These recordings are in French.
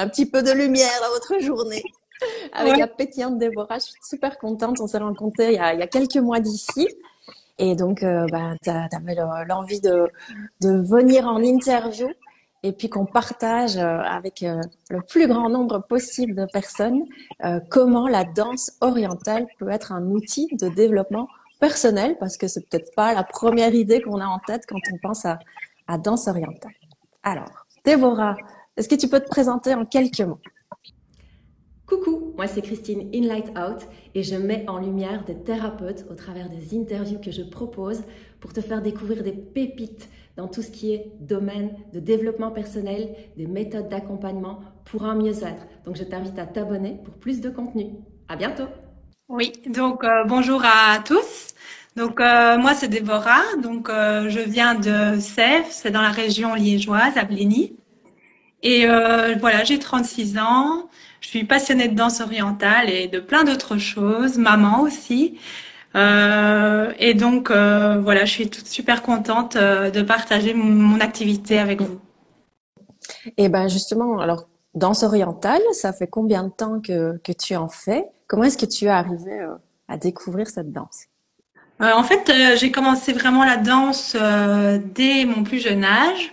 un petit peu de lumière dans votre journée avec Ouais. la pétillante Déborah. Je suis super contente. On s'est rencontrés il y a quelques mois d'ici. Et donc, t'avais l'envie de venir en interview et puis qu'on partage avec le plus grand nombre possible de personnes comment la danse orientale peut être un outil de développement personnel, parce que c'est peut-être pas la première idée qu'on a en tête quand on pense à danse orientale. Alors, Déborah, est-ce que tu peux te présenter en quelques mots? Coucou, moi c'est Christine in Light Out et je mets en lumière des thérapeutes au travers des interviews que je propose pour te faire découvrir des pépites dans tout ce qui est domaine de développement personnel, des méthodes d'accompagnement pour un mieux-être. Donc je t'invite à t'abonner pour plus de contenu. À bientôt! Oui, donc bonjour à tous. Donc moi c'est Déborah, donc je viens de Sèvres, c'est dans la région liégeoise, à Blény. Et voilà, j'ai 36 ans, je suis passionnée de danse orientale et de plein d'autres choses, maman aussi. Et donc voilà, je suis toute super contente de partager mon activité avec vous. Et ben justement, alors, danse orientale, ça fait combien de temps que tu en fais? Comment est-ce que tu es arrivé à découvrir cette danse? En fait, j'ai commencé vraiment la danse dès mon plus jeune âge.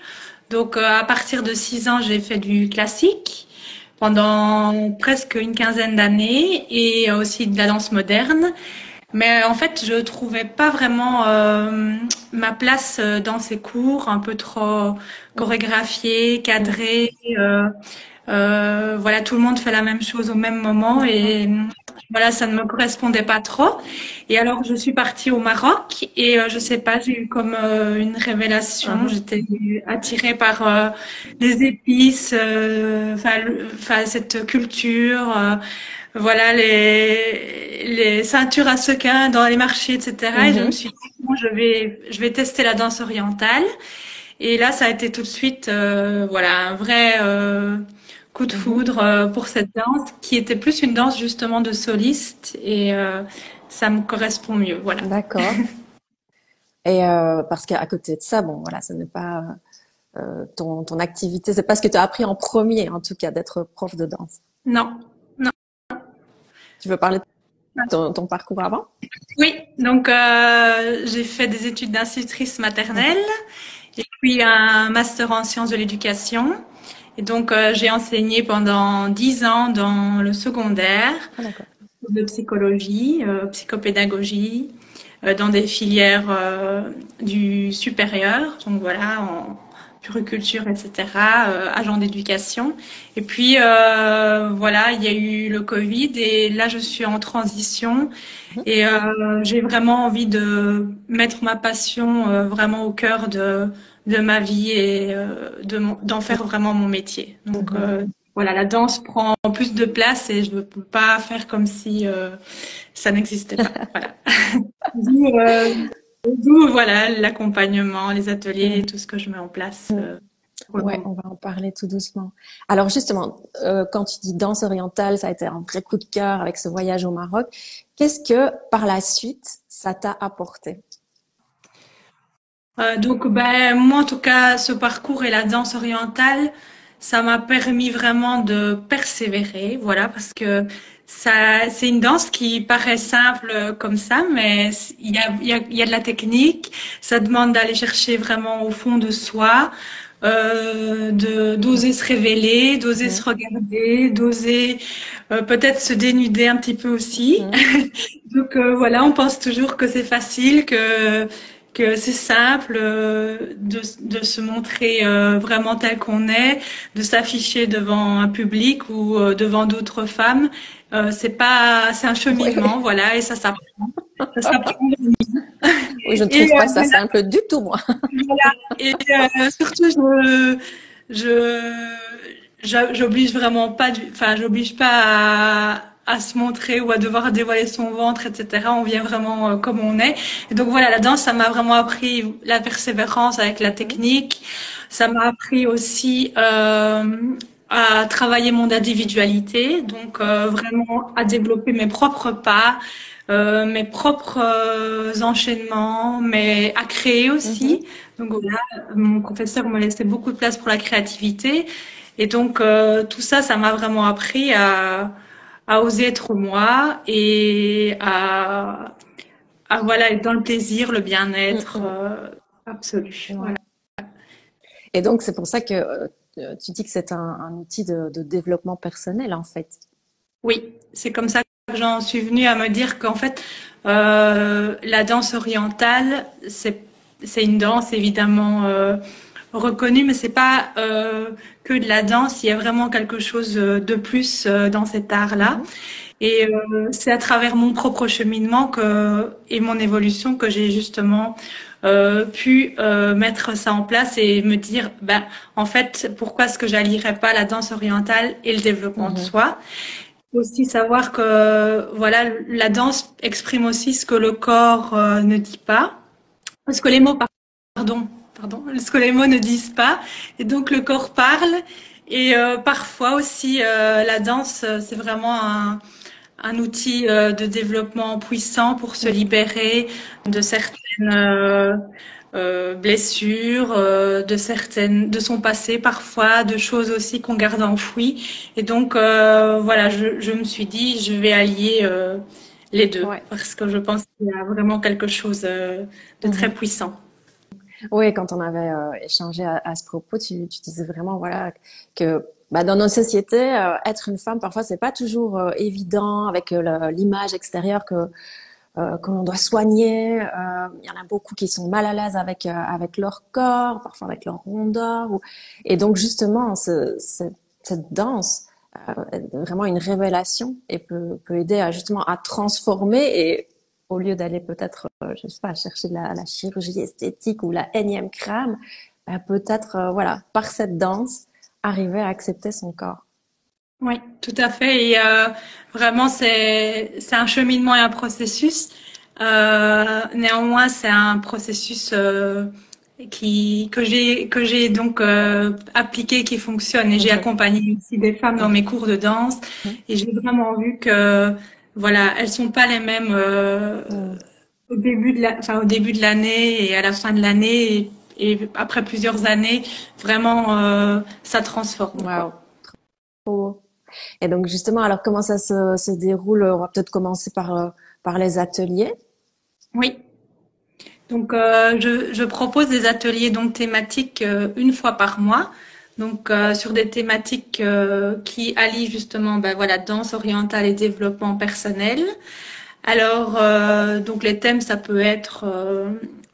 Donc, à partir de 6 ans, j'ai fait du classique pendant presque une quinzaine d'années et aussi de la danse moderne. Mais en fait, je trouvais pas vraiment ma place dans ces cours, un peu trop chorégraphiés, Mm. cadrés. Voilà, tout le monde fait la même chose au même moment D'accord. et voilà, ça ne me correspondait pas trop. Et alors, je suis partie au Maroc et je sais pas, j'ai eu comme une révélation. Mhm. J'étais attirée par les épices, enfin cette culture, voilà les ceintures à sequins dans les marchés, etc. Et je me Mhm. suis dit, bon, je vais tester la danse orientale. Et là, ça a été tout de suite, voilà, un vrai coup de Mhm. foudre pour cette danse, qui était plus une danse justement de soliste, et ça me correspond mieux, voilà. D'accord. Et parce qu'à côté de ça, bon, voilà, ce n'est pas ton activité, c'est pas ce que tu as appris en premier, en tout cas, d'être prof de danse. Non, non. Tu veux parler de ton parcours avant? Oui, donc j'ai fait des études d'institutrice maternelle, Mhm. et puis un master en sciences de l'éducation. Et donc j'ai enseigné pendant 10 ans dans le secondaire, Ah, d'accord. de psychologie, psychopédagogie, dans des filières du supérieur, donc voilà, en puriculture, etc., agent d'éducation. Et puis voilà, il y a eu le Covid et là je suis en transition Mhm. et j'ai vraiment envie de mettre ma passion vraiment au cœur de ma vie et d'en faire vraiment mon métier. Donc Mhm. voilà, la danse prend plus de place et je ne peux pas faire comme si ça n'existait pas. Voilà. D'où, d'où, voilà, l'accompagnement, les ateliers, Mhm. tout ce que je mets en place pour le Ouais, moment. on va en parler tout doucement. Alors justement, quand tu dis danse orientale, ça a été un vrai coup de cœur avec ce voyage au Maroc. Qu'est-ce que par la suite ça t'a apporté? Donc, ben, moi, en tout cas, ce parcours et la danse orientale, ça m'a permis vraiment de persévérer, voilà, parce que ça, c'est une danse qui paraît simple comme ça, mais il y a de la technique. Ça demande d'aller chercher vraiment au fond de soi, d'oser se révéler, d'oser se Mhm. regarder, d'oser peut-être se dénuder un petit peu aussi. Mhm. Donc voilà, on pense toujours que c'est facile, que c'est simple de se montrer vraiment tel qu'on est, de s'afficher devant un public ou devant d'autres femmes. C'est un cheminement, Oui, voilà, et ça s'apprend. oui, je ne Et trouve pas ça simple du tout, moi. voilà, et surtout je, j'oblige vraiment pas, enfin j'oblige pas à se montrer ou à devoir dévoiler son ventre, etc. On vient vraiment comme on est. Et donc voilà, la danse, ça m'a vraiment appris la persévérance avec la Mhm. technique. Ça m'a appris aussi à travailler mon individualité, donc vraiment à développer mes propres pas, mes propres enchaînements, mais à créer Mhm. aussi. Donc voilà, mon professeur me laissait beaucoup de place pour la créativité. Et donc tout ça, ça m'a vraiment appris à oser être moi et à voilà être dans le plaisir, le bien-être absolu. Ouais. Voilà. Et donc, c'est pour ça que tu dis que c'est un outil de développement personnel, en fait. Oui, c'est comme ça que j'en suis venue à me dire qu'en fait, la danse orientale, c'est une danse évidemment reconnue, mais c'est pas que de la danse. Il y a vraiment quelque chose de plus dans cet art-là. Et c'est à travers mon propre cheminement et mon évolution que j'ai justement pu mettre ça en place et me dire, ben, en fait, pourquoi est-ce que j'allierais pas la danse orientale et le développement de soi? Faut aussi savoir que voilà, la danse exprime aussi ce que le corps ne dit pas, ce que les mots, ce que les mots ne disent pas, et donc le corps parle. Et parfois aussi, la danse, c'est vraiment un outil de développement puissant pour se libérer de certaines blessures, de son passé parfois, de choses aussi qu'on garde enfouies. Et donc voilà, je me suis dit, je vais allier les deux parce que je pense qu'il y a vraiment quelque chose de très puissant. Oui, quand on avait échangé à ce propos, tu disais vraiment voilà que dans nos sociétés, être une femme parfois c'est pas toujours évident avec l'image extérieure que l'on doit soigner. Il y en a beaucoup qui sont mal à l'aise avec leur corps, parfois avec leur rondeur. Et donc justement, cette danse est vraiment une révélation et peut aider justement à transformer et au lieu d'aller peut-être, je sais pas, chercher la chirurgie esthétique ou la énième crème, peut-être, voilà, par cette danse, arriver à accepter son corps. Oui, tout à fait. Et vraiment, c'est un cheminement et un processus. Néanmoins, c'est un processus que j'ai donc appliqué, qui fonctionne. Et j'ai accompagné aussi des femmes dans mes cours de danse. Et j'ai vraiment vu que voilà, elles sont pas les mêmes au début de l'année et à la fin de l'année. Et après plusieurs années, vraiment, ça transforme. Wow. Trop. Et donc justement, alors comment ça se déroule? On va peut-être commencer par les ateliers. Oui. Donc je propose des ateliers donc thématiques une fois par mois. Donc sur des thématiques qui allient justement voilà, danse orientale et développement personnel. Alors donc les thèmes, ça peut être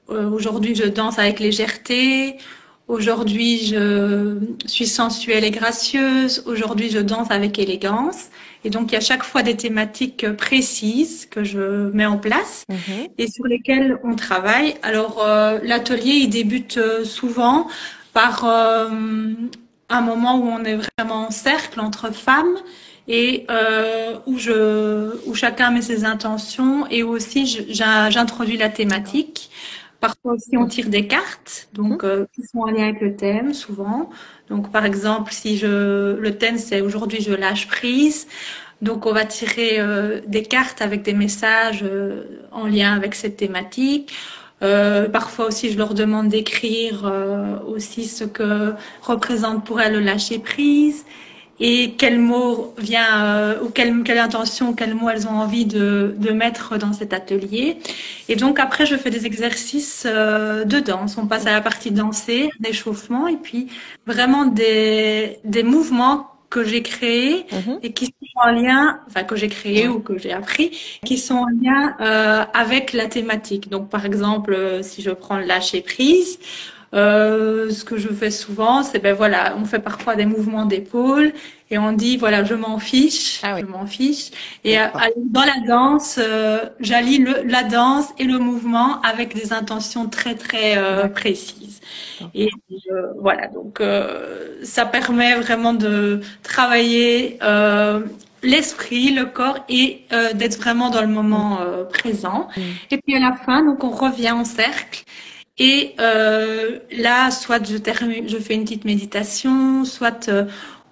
aujourd'hui je danse avec légèreté. Aujourd'hui, je suis sensuelle et gracieuse. Aujourd'hui, je danse avec élégance. Et donc, il y a chaque fois des thématiques précises que je mets en place et sur lesquelles on travaille. Alors, l'atelier, il débute souvent par un moment où on est vraiment en cercle entre femmes et où chacun met ses intentions et où aussi j'introduis la thématique. Parfois aussi, on tire des cartes, donc qui sont en lien avec le thème, souvent. Donc, par exemple, le thème c'est aujourd'hui je lâche prise, donc on va tirer des cartes avec des messages en lien avec cette thématique. Parfois aussi, je leur demande d'écrire aussi ce que représente pour elles le lâcher prise. Et quel mot vient ou quelle intention, quel mot elles ont envie de mettre dans cet atelier. Et donc après, je fais des exercices de danse. On passe à la partie danser, d'échauffement, et puis vraiment des mouvements que j'ai créés et qui sont en lien, enfin que j'ai créés ou que j'ai appris, qui sont en lien avec la thématique. Donc par exemple, si je prends le lâcher prise. Ce que je fais souvent, c'est voilà, on fait parfois des mouvements d'épaule et on dit voilà, je m'en fiche, je m'en fiche. Et dans la danse, j'allie la danse et le mouvement avec des intentions très très précises. Et voilà, donc ça permet vraiment de travailler l'esprit, le corps et d'être vraiment dans le moment présent. Et puis à la fin, donc on revient en cercle. Et là, soit je fais une petite méditation, soit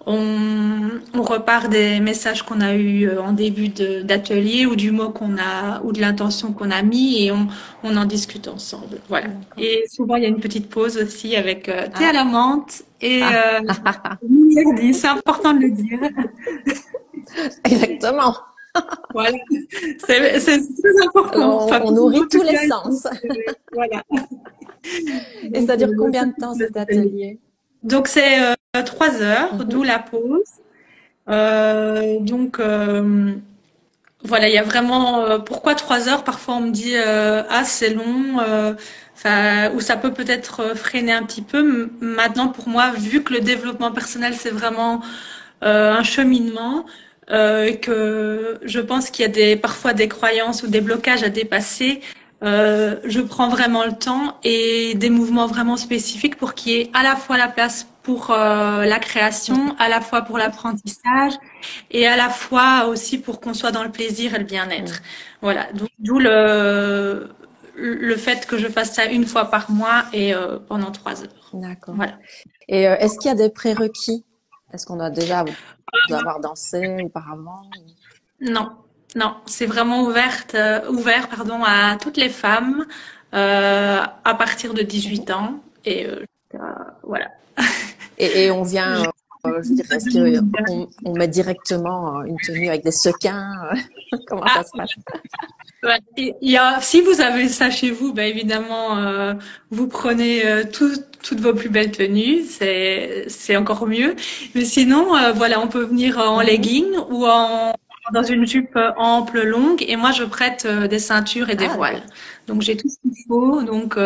on repart des messages qu'on a eus en début d'atelier ou du mot qu'on a ou de l'intention qu'on a mis et on en discute ensemble. Voilà. D'accord. Et souvent il y a une petite pause aussi avec thé à Ah, la menthe et ah. mini-verdi. C'est important de le dire. Exactement. Voilà. C'est très important. Enfin, On pour moi, nourrit en tout tous les cas, sens. voilà. Et Donc, ça dure combien ça, de c'est temps pour cet l'atelier. atelier? Donc c'est 3 heures, Mhm. d'où la pause. Donc voilà, il y a vraiment pourquoi 3 heures? Parfois on me dit ah c'est long, enfin ou ça peut peut-être freiner un petit peu. Maintenant pour moi, vu que le développement personnel c'est vraiment un cheminement et que je pense qu'il y a parfois des croyances ou des blocages à dépasser. Je prends vraiment le temps et des mouvements vraiment spécifiques pour qu'il y ait à la fois la place pour la création, à la fois pour l'apprentissage et à la fois aussi pour qu'on soit dans le plaisir et le bien-être. Mhm. Voilà, donc d'où le fait que je fasse ça une fois par mois et pendant 3 heures. D'accord. Voilà. Et est-ce qu'il y a des prérequis? Est-ce qu'on doit déjà avoir dansé auparavant? Non, non, c'est vraiment ouvert, pardon, à toutes les femmes à partir de Mhm. 18 ans. Et voilà. Et on vient, je veux dire, est-ce que Je- on met directement une tenue avec des sequins? Comment Ah, ça se passe? ouais. Si vous avez ça chez vous, ben évidemment, vous prenez toutes vos plus belles tenues, c'est encore mieux. Mais sinon, voilà, on peut venir en Mhm. legging ou dans une jupe ample, longue. Et moi, je prête des ceintures et des Ah, voiles. d'accord. Donc j'ai tout ce qu'il faut. Donc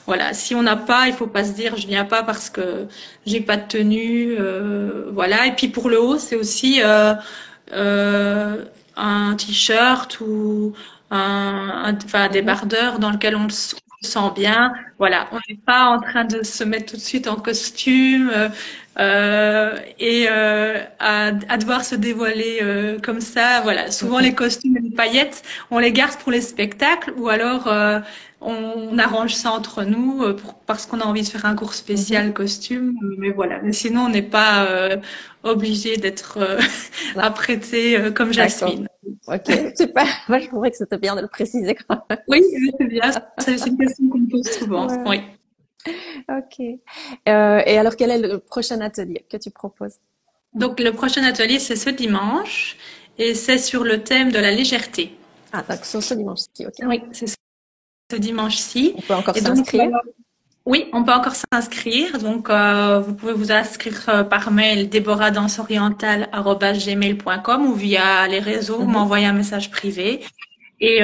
voilà, si on n'a pas, il faut pas se dire je viens pas parce que j'ai pas de tenue. Voilà. Et puis pour le haut, c'est aussi euh, un t-shirt ou enfin, un Mhm. débardeur dans lequel on se sent bien. Voilà, on n'est pas en train de se mettre tout de suite en costume et à devoir se dévoiler comme ça. Voilà, souvent les Mhm. costumes et les paillettes, on les garde pour les spectacles ou alors on arrange ça entre nous parce qu'on a envie de faire un cours Mhm. spécial costume. Mais voilà, mais sinon on n'est pas obligé d'être apprêté comme D'accord. Jasmine. Ok, super. Moi, je trouvais que c'était bien de le préciser quand même. Oui, oui, c'est bien. C'est une question qu'on me pose souvent. Ouais. Oui. Ok. Et alors, quel est le prochain atelier que tu proposes? Donc, le prochain atelier, c'est ce dimanche et c'est sur le thème de la légèreté. Ah, donc sur ce dimanche-ci, ok. Oui, c'est ce dimanche-ci. On peut encore Et donc, s'inscrire? oui, on peut encore s'inscrire. Donc, vous pouvez vous inscrire par mail deborahdansorientale@gmail.com ou via les réseaux, vous Mhm. m'envoyez un message privé. Et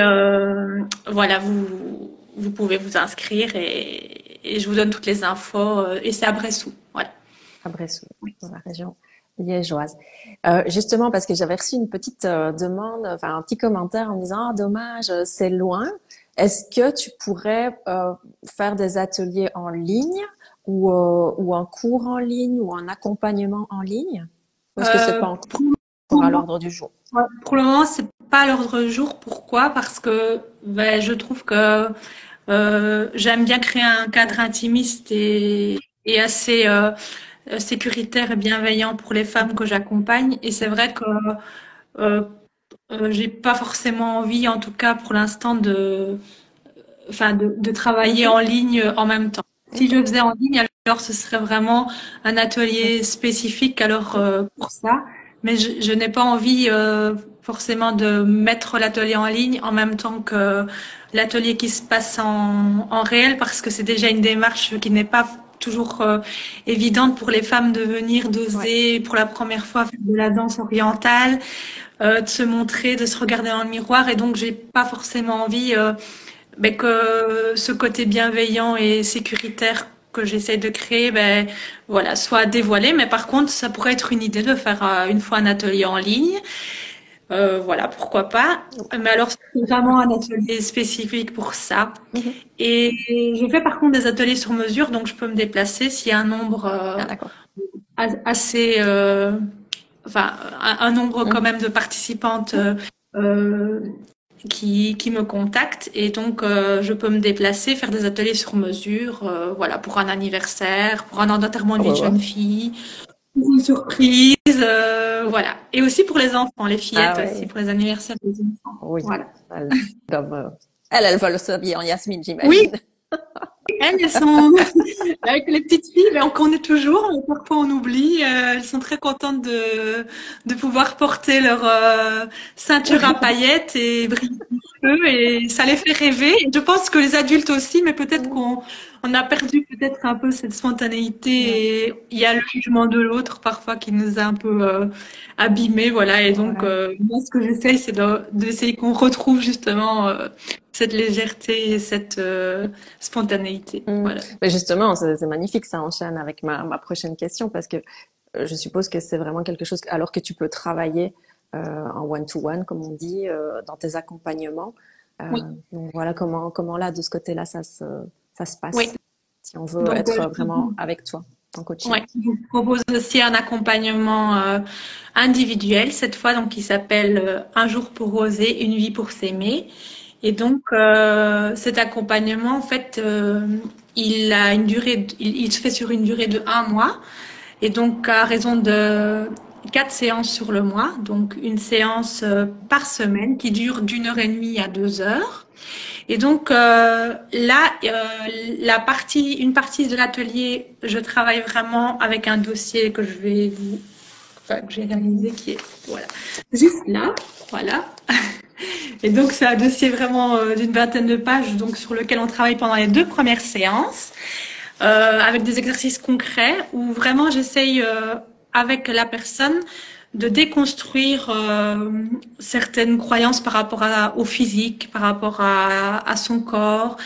voilà, vous pouvez vous inscrire et je vous donne toutes les infos. Et c'est à Bressou. Voilà. À Bressou, dans la région liégeoise. Justement, parce que j'avais reçu une petite demande, enfin un petit commentaire en me disant, ah, dommage, c'est loin. Est-ce que tu pourrais faire des ateliers en ligne ou un cours en ligne ou un accompagnement en ligne? Ou est-ce que c'est Euh, pas encore pour le à moment, l'ordre du jour? ouais, pour le moment, c'est pas à l'ordre du jour. Pourquoi? Parce que ben, je trouve que j'aime bien créer un cadre intimiste et assez sécuritaire et bienveillant pour les femmes que j'accompagne. Et c'est vrai que euh, j'ai pas forcément envie, en tout cas pour l'instant, de travailler Mhm. en ligne en même temps. Si Ok. je faisais en ligne, alors ce serait vraiment un atelier spécifique alors pour ça. Mais je n'ai pas envie forcément de mettre l'atelier en ligne en même temps que l'atelier qui se passe en réel parce que c'est déjà une démarche qui n'est pas toujours évidente pour les femmes de venir Ouais. d'oser pour la première fois faire de la danse orientale, de se montrer, de se regarder dans le miroir et donc j'ai pas forcément envie ben, que ce côté bienveillant et sécuritaire que j'essaie de créer, ben, voilà, soit dévoilé. Mais par contre, ça pourrait être une idée de faire une fois un atelier en ligne. Voilà, pourquoi pas. Mais alors, c'est vraiment un atelier spécifique pour ça. Mhm. Et je fais par contre des ateliers sur mesure, donc je peux me déplacer s'il y a un nombre Ah, d'accord. assez, enfin, un nombre quand Mhm. même de participantes euh, qui me contactent et donc je peux me déplacer, faire des ateliers sur mesure, voilà, pour un anniversaire, pour un enterrement Ah, de vie ouais, de ouais. jeune fille, une surprise, voilà. Et aussi pour les enfants, les fillettes aussi, ouais. pour les anniversaires des enfants. Oui. Voilà. Elles, comme, elles veulent s'habiller en Yasmine, Oui, j'imagine. elles sont avec les petites filles, mais on connaît toujours, mais parfois on oublie. Elles sont très contentes de pouvoir porter leur ceinture à paillettes et briller un peu, et ça les fait rêver. Et je pense que les adultes aussi, mais peut-être qu'on a perdu peut-être un peu cette Ouais. spontanéité, et il y a le jugement de l'autre parfois qui nous a un peu abîmés, voilà. Et donc Ouais. moi, ce que j'essaye, c'est d'essayer qu'on retrouve justement cette légèreté et cette spontanéité. Mm. Voilà. Mais justement, c'est magnifique, ça enchaîne avec ma prochaine question parce que je suppose que c'est vraiment quelque chose, alors que tu peux travailler en one-to-one, comme on dit, dans tes accompagnements. Oui, Donc voilà comment là, de ce côté-là, ça se oui. passe, si on veut Donc, être vraiment avec toi en coaching. ouais, je vous propose aussi un accompagnement individuel cette fois, donc qui s'appelle Un jour pour oser, une vie pour s'aimer. Et donc, cet accompagnement, en fait, il a une durée, il se fait sur une durée de 1 mois. Et donc, à raison de 4 séances sur le mois, donc une séance par semaine qui dure d'1 heure et demie à 2 heures. Et donc là, une partie de l'atelier, je travaille vraiment avec un dossier que que j'ai réalisé qui est, voilà, juste là, voilà. Et donc c'est un dossier vraiment d'une vingtaine de pages, donc sur lequel on travaille pendant les 2 premières séances, avec des exercices concrets où vraiment j'essaye avec la personne de déconstruire certaines croyances par rapport au physique, par rapport à son corps,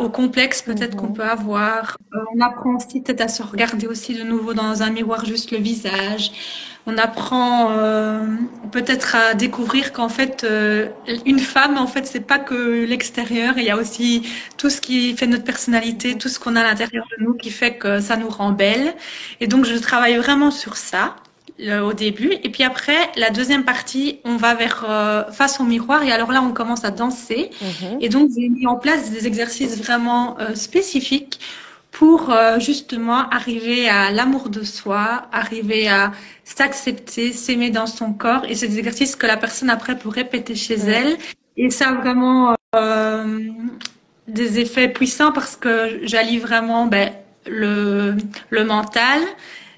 au complexe peut-être qu'on Mhm. peut avoir. On apprend aussi peut-être à se regarder aussi de nouveau dans un miroir, juste le visage. On apprend peut-être à découvrir qu'en fait une femme, en fait, c'est pas que l'extérieur, il y a aussi tout ce qui fait notre personnalité, tout ce qu'on a à l'intérieur de nous qui fait que ça nous rend belle. Et donc je travaille vraiment sur ça au début, et puis après la deuxième partie, on va vers face au miroir, et alors là on commence à danser. Mhm. Et donc j'ai mis en place des exercices vraiment spécifiques pour justement arriver à l'amour de soi, arriver à s'accepter, s'aimer dans son corps. Et c'est des exercices que la personne après peut répéter chez Mm. elle. Et ça a vraiment des effets puissants parce que j'allie vraiment le mental,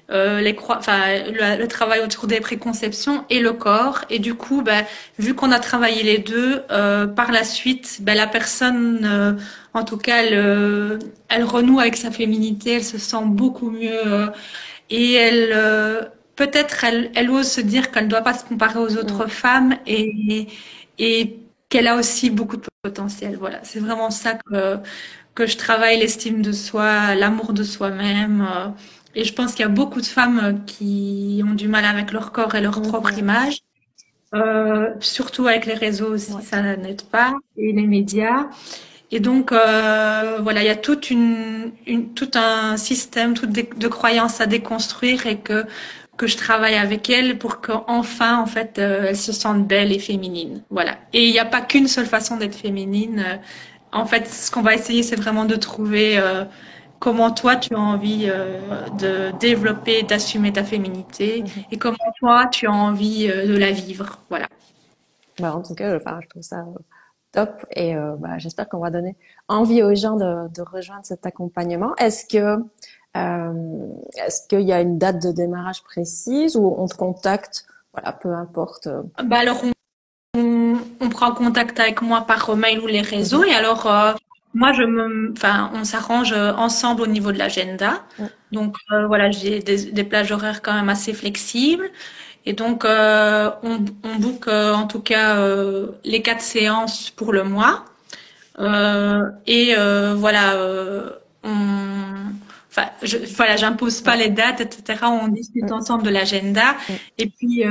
le travail autour des préconceptions et le corps. Et du coup, vu qu'on a travaillé les deux, par la suite, la personne, en tout cas, elle renoue avec sa féminité, elle se sent beaucoup mieux et peut-être elle ose se dire qu'elle ne doit pas se comparer aux Mm. autres femmes et qu'elle a aussi beaucoup de potentiel. Voilà, c'est vraiment ça que je travaille, l'estime de soi, l'amour de soi-même. Et je pense qu'il y a beaucoup de femmes qui ont du mal avec leur corps et leur propre Mhm. image. Surtout avec les réseaux aussi, Ouais. ça n'aide pas, et les médias. Et donc, voilà, il y a tout un système, de croyances à déconstruire et que je travaille avec elles pour qu'enfin, en fait, elles se sentent belles et féminines. Voilà. Et il n'y a pas qu'une seule façon d'être féminine. En fait, ce qu'on va essayer, c'est vraiment de trouver comment toi, tu as envie de développer, d'assumer ta féminité Mhm. et comment toi, tu as envie de la vivre. Voilà. Bah, en tout cas, enfin, je trouve ça top et j'espère qu'on va donner envie aux gens de rejoindre cet accompagnement. Est-ce qu'il y a une date de démarrage précise ou on te contacte, voilà, peu importe. Alors, on prend contact avec moi par mail ou les réseaux, Mhm. et alors moi on s'arrange ensemble au niveau de l'agenda. Mm. Donc voilà, j'ai des plages horaires quand même assez flexibles, et donc on book en tout cas les 4 séances pour le mois. Et voilà, voilà, j'impose pas Ouais. les dates, etc. On discute Mm. ensemble de l'agenda. Mm. Et puis,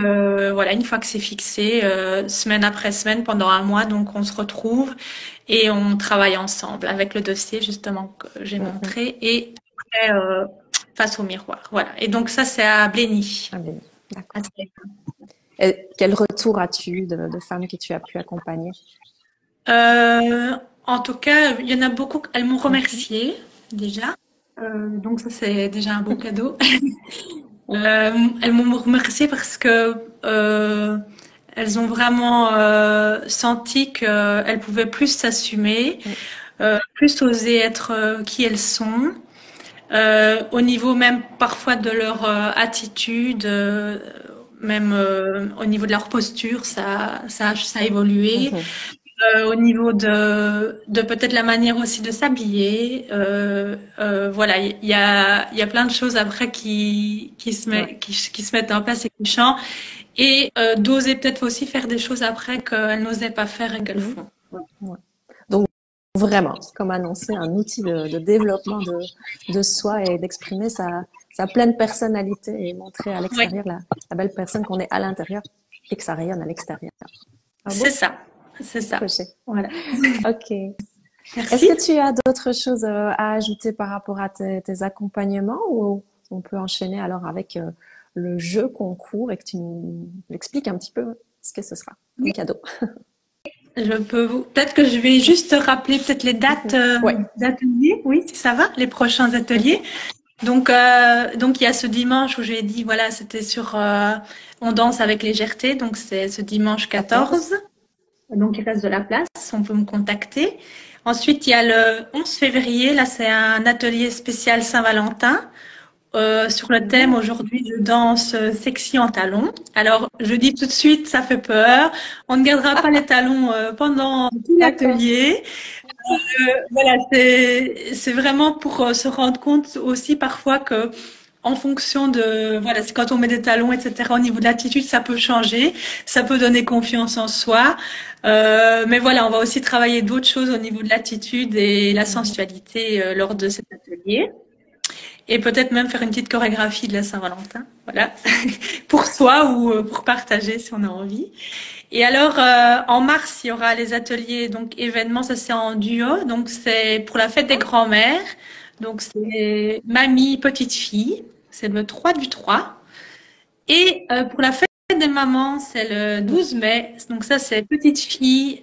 voilà, une fois que c'est fixé, semaine après semaine, pendant 1 mois, donc on se retrouve et on travaille ensemble avec le dossier, justement, que j'ai Mm. Mm. montré. Et après, face au miroir. Voilà. Et donc, ça, c'est à Blény. Ah, bien. D'accord. Et quel retour as-tu de femmes que tu as pu accompagner? En tout cas, il y en a beaucoup, elles m'ont Mhm. remercié déjà. Donc ça, c'est déjà un beau cadeau. Elles m'ont remercié parce que elles ont vraiment senti qu'elles pouvaient plus s'assumer, plus oser être qui elles sont. Au niveau même parfois de leur attitude, même au niveau de leur posture, ça a évolué. Au niveau de peut-être la manière aussi de s'habiller, voilà, il y a plein de choses après qui se mettent en place et qui changent. Et d'oser peut-être aussi faire des choses après qu'elles n'osaient pas faire et qu'elles font. Ouais. Donc vraiment, comme annoncé, un outil de développement de soi et d'exprimer sa pleine personnalité et montrer à Oui, l'extérieur la belle personne qu'on est à l'intérieur et que ça rayonne à l'extérieur. Ah bon? c'est ça, c'est ça. Coché. Voilà. Ok. Est-ce Merci. que tu as d'autres choses à ajouter par rapport à tes accompagnements ou on peut enchaîner alors avec le jeu concours et que tu nous expliques un petit peu ce que ce sera comme cadeau? Peut-être que je vais juste rappeler peut-être les dates Ouais. d'ateliers, oui, si ça va, les prochains ateliers. Donc il y a ce dimanche où j'ai dit, voilà, c'était sur On danse avec légèreté, donc c'est ce dimanche 14. Donc il reste de la place, on peut me contacter. Ensuite, il y a le 11 février, là c'est un atelier spécial Saint-Valentin. Sur le thème, aujourd'hui, je danse sexy en talons. Alors, je dis tout de suite, ça fait peur. On ne gardera pas les talons pendant tout D'accord. l'atelier. Voilà, c'est vraiment pour se rendre compte aussi parfois que en fonction de voilà, c'est quand on met des talons, etc. Au niveau de l'attitude, ça peut changer, ça peut donner confiance en soi. Mais voilà, on va aussi travailler d'autres choses au niveau de l'attitude et la sensualité lors de cet atelier. Et peut-être même faire une petite chorégraphie de la Saint-Valentin, voilà, pour soi ou pour partager si on a envie. Et alors, en mars, il y aura les ateliers, donc événements, ça c'est en duo, donc c'est pour la fête des grands-mères, donc c'est mamie, petite fille, c'est le 3 du 3. Et pour la fête des mamans, c'est le 12 mai, donc ça c'est petite fille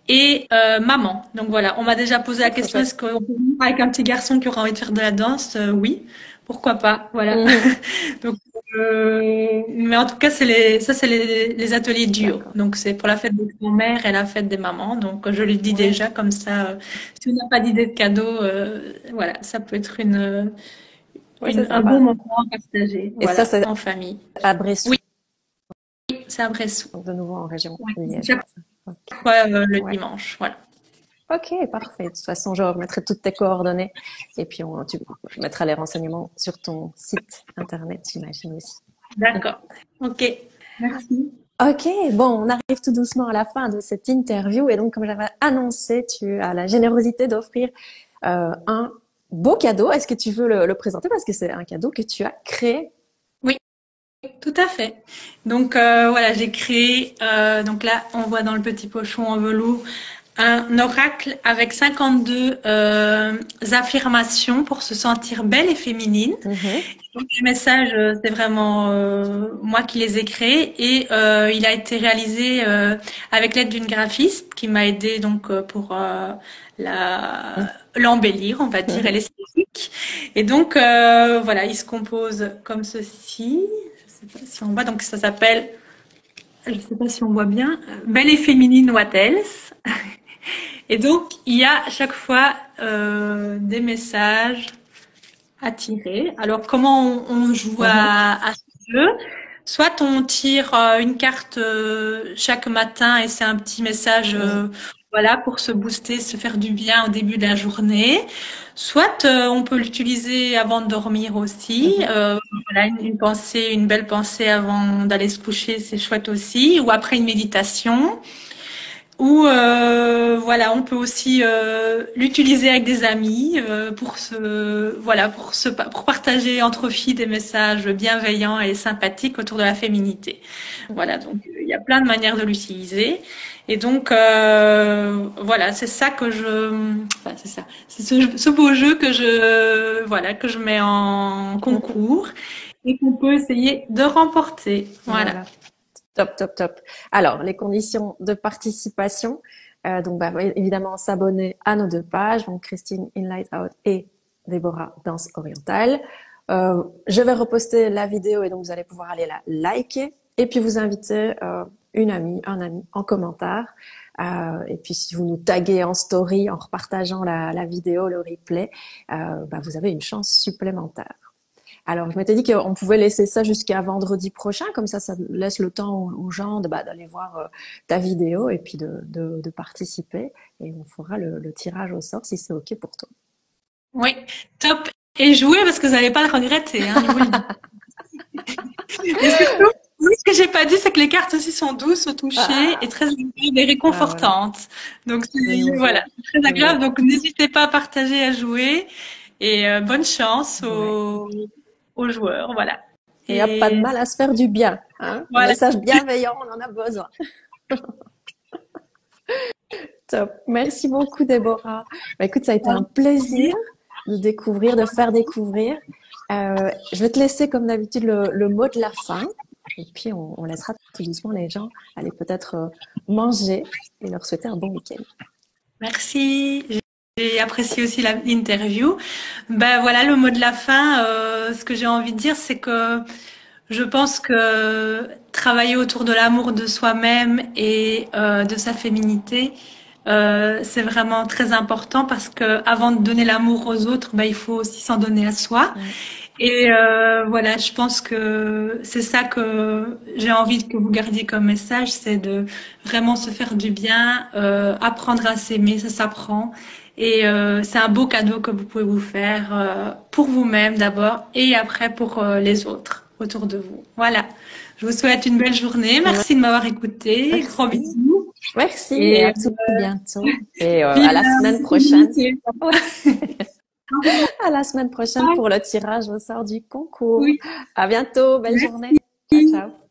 et maman. Donc voilà, on m'a déjà posé la Trop question, est-ce chouette. qu'on peut venir avec un petit garçon qui aura envie de faire de la danse? Oui, pourquoi pas, voilà. Donc, mais en tout cas, c'est les ateliers duo. D'accord. Donc c'est pour la fête des grands-mères et la fête des mamans. Donc je le dis Ouais. déjà comme ça, si on n'a pas d'idée de cadeau, voilà, ça peut être Ouais, c'est un bon sympa. moment à partager, Et ça, voilà, c'est en famille. à Bressou, Oui, c'est à Bressou. donc de nouveau en région Ouais, c'est chaque liégeoise. Ok. fois le Ouais. dimanche, voilà. Ok, parfait. De toute façon, je remettrai toutes tes coordonnées et puis tu mettras les renseignements sur ton site internet, j'imagine aussi. D'accord. Ok. Merci. Ok, bon, on arrive tout doucement à la fin de cette interview et donc comme j'avais annoncé, tu as la générosité d'offrir un beau cadeau. Est-ce que tu veux le présenter parce que c'est un cadeau que tu as créé? Oui, tout à fait. Donc voilà, j'ai créé, donc là on voit dans le petit pochon en velours un oracle avec 52 affirmations pour se sentir belle et féminine. Donc les messages, c'est vraiment moi qui les ai créés et il a été réalisé avec l'aide d'une graphiste qui m'a aidé donc pour l'embellir, on va dire, et l'esthétique. Et donc voilà, il se compose comme ceci. Je sais pas si on voit. Donc ça s'appelle, je sais pas si on voit bien, Belle et féminine what else. Et donc il y a à chaque fois des messages à tirer. Alors, comment on joue à ce jeu? Soit on tire une carte chaque matin et c'est un petit message, voilà, pour se booster, se faire du bien au début de la journée. Soit on peut l'utiliser avant de dormir aussi. Voilà, une pensée, une belle pensée avant d'aller se coucher, c'est chouette aussi. Ou après une méditation. Ou voilà, on peut aussi l'utiliser avec des amis pour partager entre filles des messages bienveillants et sympathiques autour de la féminité. Voilà, donc il y a plein de manières de l'utiliser. Et donc voilà, c'est ça que c'est ça, c'est ce beau jeu que je mets en concours et qu'on peut essayer de remporter. Voilà. Voilà. Top, top, top. Alors, les conditions de participation. Donc, évidemment, s'abonner à nos deux pages, donc Christine In Light Out et Déborah Danse Orientale. Je vais reposter la vidéo et donc vous allez pouvoir aller la liker et puis vous inviter une amie, un ami en commentaire. Et puis si vous nous taguez en story en repartageant la vidéo, le replay, vous avez une chance supplémentaire. Alors, je m'étais dit qu'on pouvait laisser ça jusqu'à vendredi prochain, comme ça laisse le temps aux gens d'aller voir ta vidéo et puis de participer. Et on fera le tirage au sort si c'est OK pour toi. Oui, top. Et jouez parce que vous n'allez pas le regretter. Hein, je vous le dis. Et surtout, ce que j'ai pas dit, c'est que les cartes aussi sont douces au toucher et très agréables et réconfortantes. Donc, voilà, c'est très agréable. Donc, n'hésitez pas à partager, à jouer. Et bonne chance aux joueurs, voilà. Et il n'y a pas de mal à se faire du bien. Hein, voilà. Un message bienveillant, on en a besoin. Top. Merci beaucoup, Déborah. Écoute, ça a été un plaisir de faire découvrir. Je vais te laisser, comme d'habitude, le mot de la fin. Et puis, on laissera tout doucement les gens aller peut-être manger et leur souhaiter un bon week-end. Merci. J'ai apprécié aussi l'interview. Voilà, le mot de la fin. Ce que j'ai envie de dire, c'est que je pense que travailler autour de l'amour de soi-même et de sa féminité, c'est vraiment très important parce que avant de donner l'amour aux autres, il faut aussi s'en donner à soi. Et voilà, je pense que c'est ça que j'ai envie que vous gardiez comme message, c'est de vraiment se faire du bien, apprendre à s'aimer, ça s'apprend. Et c'est un beau cadeau que vous pouvez vous faire pour vous-même d'abord et après pour les autres autour de vous. Voilà. Je vous souhaite une belle journée. Merci de m'avoir écouté. Gros bisous. Merci et à tout bientôt. Et à la semaine prochaine. À la semaine prochaine pour le tirage au sort du concours. À bientôt. Belle journée. Ciao, ciao.